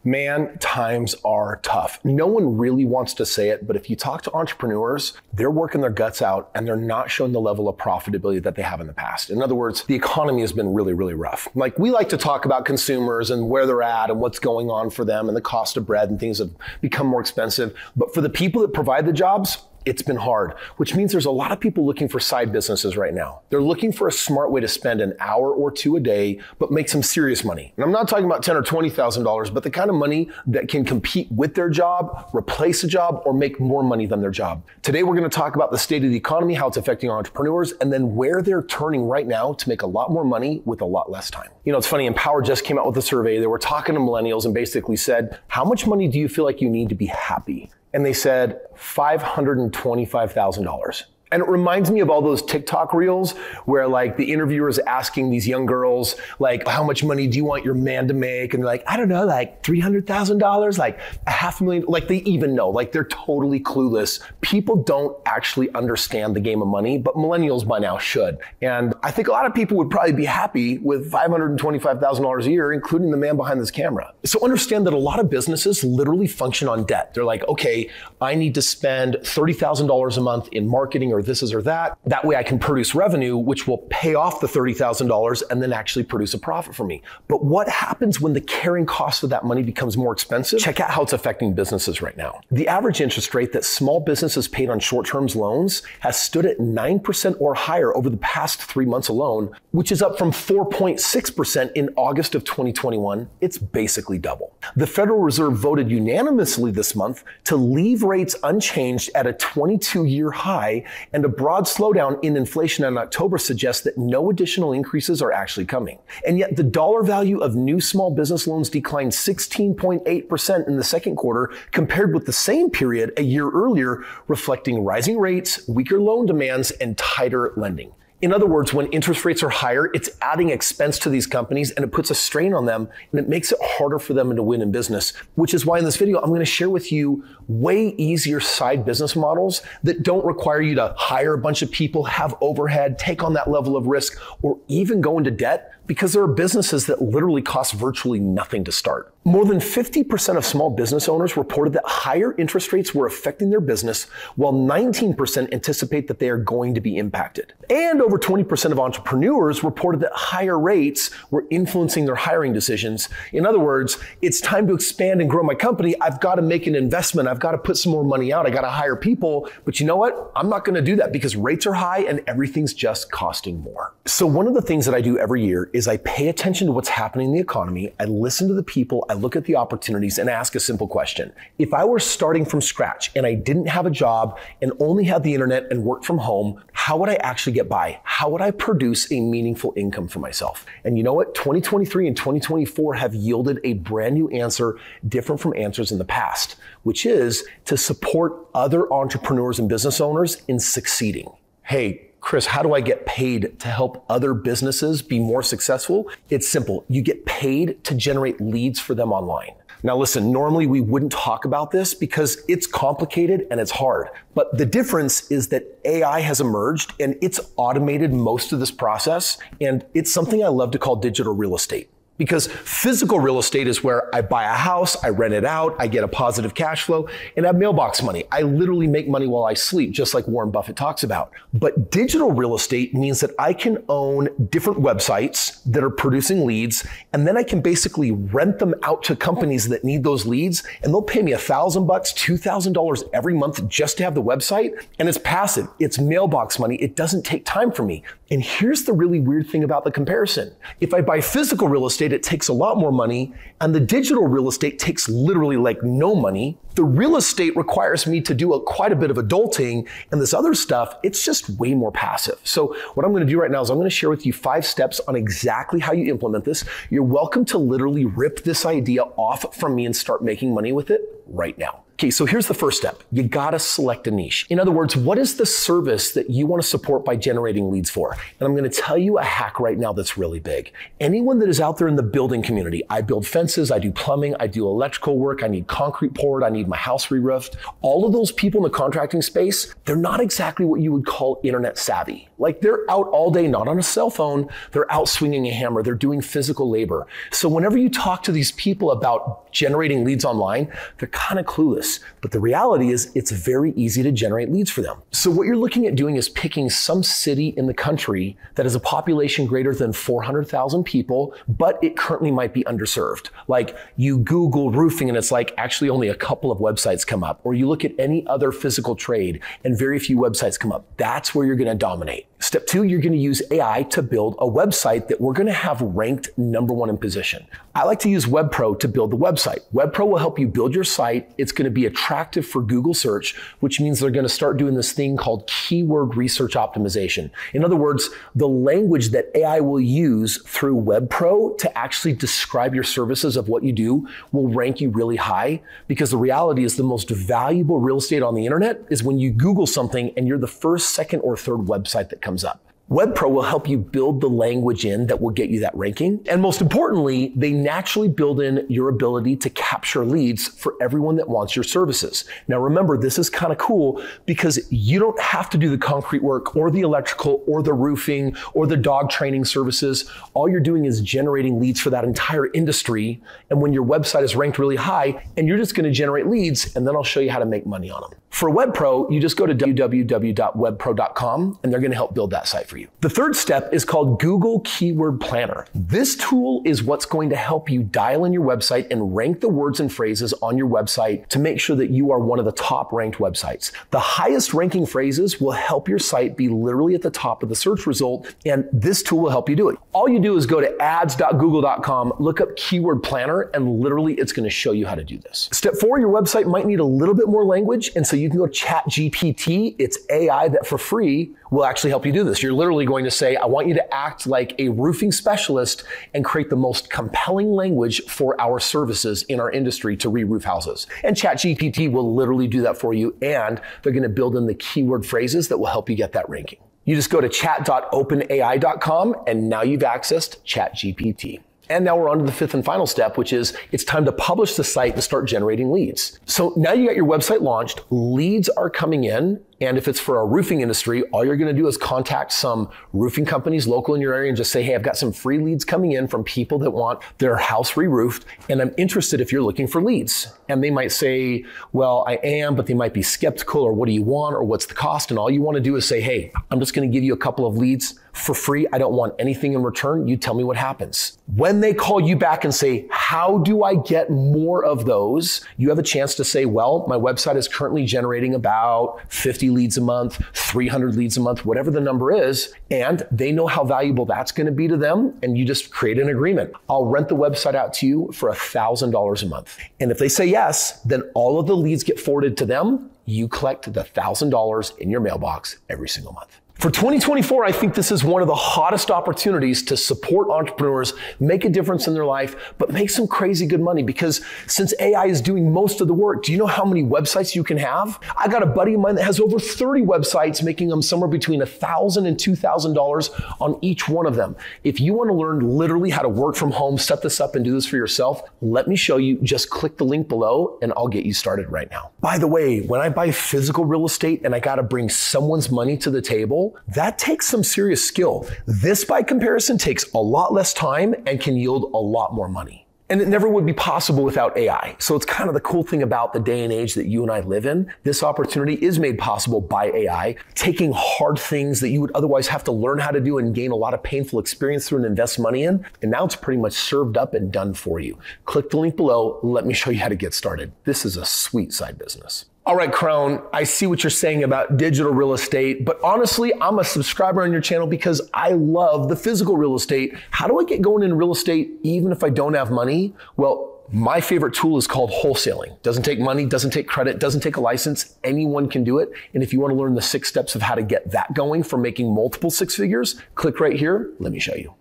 Man, times are tough. No one really wants to say it, but if you talk to entrepreneurs, they're working their guts out and they're not showing the level of profitability that they have in the past. In other words, the economy has been really, really rough. Like, we like to talk about consumers and where they're at and what's going on for them and the cost of bread and things have become more expensive. But for the people that provide the jobs, it's been hard, which means there's a lot of people looking for side businesses right now. They're looking for a smart way to spend an hour or two a day, but make some serious money. And I'm not talking about $10,000 or $20,000, but the kind of money that can compete with their job, replace a job, or make more money than their job. Today, we're going to talk about the state of the economy, how it's affecting entrepreneurs, and then where they're turning right now to make a lot more money with a lot less time. You know, it's funny, Empower just came out with a survey. They were talking to millennials and basically said, how much money do you feel like you need to be happy? And they said $525,000. And it reminds me of all those TikTok reels where like the interviewer is asking these young girls, like, how much money do you want your man to make? And they're like, I don't know, like $300,000, like $500,000. Like, they even know, like, they're totally clueless. People don't actually understand the game of money, but millennials by now should. And I think a lot of people would probably be happy with $525,000 a year, including the man behind this camera. So understand that a lot of businesses literally function on debt. They're like, okay, I need to spend $30,000 a month in marketing or this is or that. That way I can produce revenue, which will pay off the $30,000 and then actually produce a profit for me. But what happens when the carrying cost of that money becomes more expensive? Check out how it's affecting businesses right now. The average interest rate that small businesses paid on short-term loans has stood at 9% or higher over the past 3 months alone, which is up from 4.6% in August of 2021. It's basically double. The Federal Reserve voted unanimously this month to leave rates unchanged at a 22-year high, and a broad slowdown in inflation in October suggests that no additional increases are actually coming. And yet the dollar value of new small business loans declined 16.8% in the second quarter compared with the same period a year earlier, reflecting rising rates, weaker loan demands, and tighter lending. In other words, when interest rates are higher, it's adding expense to these companies and it puts a strain on them and it makes it harder for them to win in business, which is why in this video, I'm going to share with you way easier side business models that don't require you to hire a bunch of people, have overhead, take on that level of risk, or even go into debt, because there are businesses that literally cost virtually nothing to start. More than 50% of small business owners reported that higher interest rates were affecting their business, while 19% anticipate that they are going to be impacted. And over 20% of entrepreneurs reported that higher rates were influencing their hiring decisions. In other words, it's time to expand and grow my company. I've got to make an investment. I've got to put some more money out. I got to hire people. But you know what? I'm not going to do that because rates are high and everything's just costing more. So one of the things that I do every year is I pay attention to what's happening in the economy. I listen to the people. I look at the opportunities and ask a simple question. If I were starting from scratch and I didn't have a job and only had the internet and worked from home, how would I actually get by? How would I produce a meaningful income for myself? And you know what? 2023 and 2024 have yielded a brand new answer, different from answers in the past, which is to support other entrepreneurs and business owners in succeeding. Hey, Kris, how do I get paid to help other businesses be more successful? It's simple. You get paid to generate leads for them online. Now listen, normally we wouldn't talk about this because it's complicated and it's hard. But the difference is that AI has emerged and it's automated most of this process. And it's something I love to call digital real estate. Because physical real estate is where I buy a house, I rent it out, I get a positive cash flow, and I have mailbox money. I literally make money while I sleep, just like Warren Buffett talks about. But digital real estate means that I can own different websites that are producing leads, and then I can basically rent them out to companies that need those leads, and they'll pay me $1,000, $2,000 every month just to have the website. And it's passive, it's mailbox money, it doesn't take time for me. And here's the really weird thing about the comparison. If I buy physical real estate, it takes a lot more money, and the digital real estate takes literally like no money. The real estate requires me to do quite a bit of adulting, and this other stuff, it's just way more passive. So what I'm going to do right now is I'm going to share with you 5 steps on exactly how you implement this. You're welcome to literally rip this idea off from me and start making money with it right now. Okay, so here's the first step. You gotta select a niche. In other words, what is the service that you want to support by generating leads for? And I'm going to tell you a hack right now that's really big. Anyone that is out there in the building community, I build fences, I do plumbing, I do electrical work, I need concrete poured, I need my house re-roofed. All of those people in the contracting space, they're not exactly what you would call internet savvy. Like, they're out all day, not on a cell phone, they're out swinging a hammer, they're doing physical labor. So whenever you talk to these people about generating leads online, they're kind of clueless. But the reality is it's very easy to generate leads for them. So what you're looking at doing is picking some city in the country that has a population greater than 400,000 people, but it currently might be underserved. Like you Google roofing and it's like actually only a couple of websites come up, or you look at any other physical trade and very few websites come up. That's where you're going to dominate. Step 2, you're going to use AI to build a website that we're going to have ranked #1 in position. I like to use WebPro to build the website. WebPro will help you build your site. It's going to be attractive for Google search, which means they're going to start doing this thing called keyword research optimization. In other words, the language that AI will use through WebPro to actually describe your services of what you do will rank you really high, because the reality is the most valuable real estate on the internet is when you Google something and you're the first, second, or third website that comes up. WebPro will help you build the language in that will get you that ranking. And most importantly, they naturally build in your ability to capture leads for everyone that wants your services. Now remember, this is kind of cool because you don't have to do the concrete work or the electrical or the roofing or the dog training services. All you're doing is generating leads for that entire industry. And when your website is ranked really high, and you're just going to generate leads, and then I'll show you how to make money on them. For WebPro, you just go to www.webpro.com and they're going to help build that site for you. The third step is called Google Keyword Planner. This tool is what's going to help you dial in your website and rank the words and phrases on your website to make sure that you are one of the top ranked websites. The highest ranking phrases will help your site be literally at the top of the search result, and this tool will help you do it. All you do is go to ads.google.com, look up Keyword Planner, and literally it's going to show you how to do this. Step 4, your website might need a little bit more language, and so you can go to ChatGPT. It's AI that for free will actually help you do this. You're literally going to say, I want you to act like a roofing specialist and create the most compelling language for our services in our industry to re-roof houses. And ChatGPT will literally do that for you, and they're going to build in the keyword phrases that will help you get that ranking. You just go to chat.openai.com and now you've accessed ChatGPT. And now we're on to the 5th and final step, which is it's time to publish the site and start generating leads. So now you got your website launched, leads are coming in, and if it's for a roofing industry, all you're going to do is contact some roofing companies local in your area and just say, hey, I've got some free leads coming in from people that want their house re-roofed, and I'm interested if you're looking for leads. And they might say, well, I am, but they might be skeptical, or what do you want, or what's the cost? And all you want to do is say, hey, I'm just going to give you a couple of leads for free. I don't want anything in return. You tell me what happens. When they call you back and say, how do I get more of those? You have a chance to say, well, my website is currently generating about 50 leads a month, 300 leads a month, whatever the number is, and they know how valuable that's going to be to them, and you just create an agreement. I'll rent the website out to you for $1,000 a month. And if they say yes, then all of the leads get forwarded to them. You collect the $1,000 in your mailbox every single month. For 2024, I think this is one of the hottest opportunities to support entrepreneurs, make a difference in their life, but make some crazy good money, because since AI is doing most of the work, do you know how many websites you can have? I got a buddy of mine that has over 30 websites, making them somewhere between $1,000 and $2,000 on each one of them. If you want to learn literally how to work from home, set this up and do this for yourself, let me show you. Just click the link below and I'll get you started right now. By the way, when I buy physical real estate and I got to bring someone's money to the table, that takes some serious skill. This, by comparison, takes a lot less time and can yield a lot more money. And it never would be possible without AI. So it's kind of the cool thing about the day and age that you and I live in. This opportunity is made possible by AI, taking hard things that you would otherwise have to learn how to do and gain a lot of painful experience through and invest money in. And now it's pretty much served up and done for you. Click the link below. Let me show you how to get started. This is a sweet side business. All right, Krohn, I see what you're saying about digital real estate, but honestly, I'm a subscriber on your channel because I love the physical real estate. How do I get going in real estate even if I don't have money? Well, my favorite tool is called wholesaling. Doesn't take money, doesn't take credit, doesn't take a license. Anyone can do it. And if you want to learn the 6 steps of how to get that going for making multiple 6 figures, click right here. Let me show you.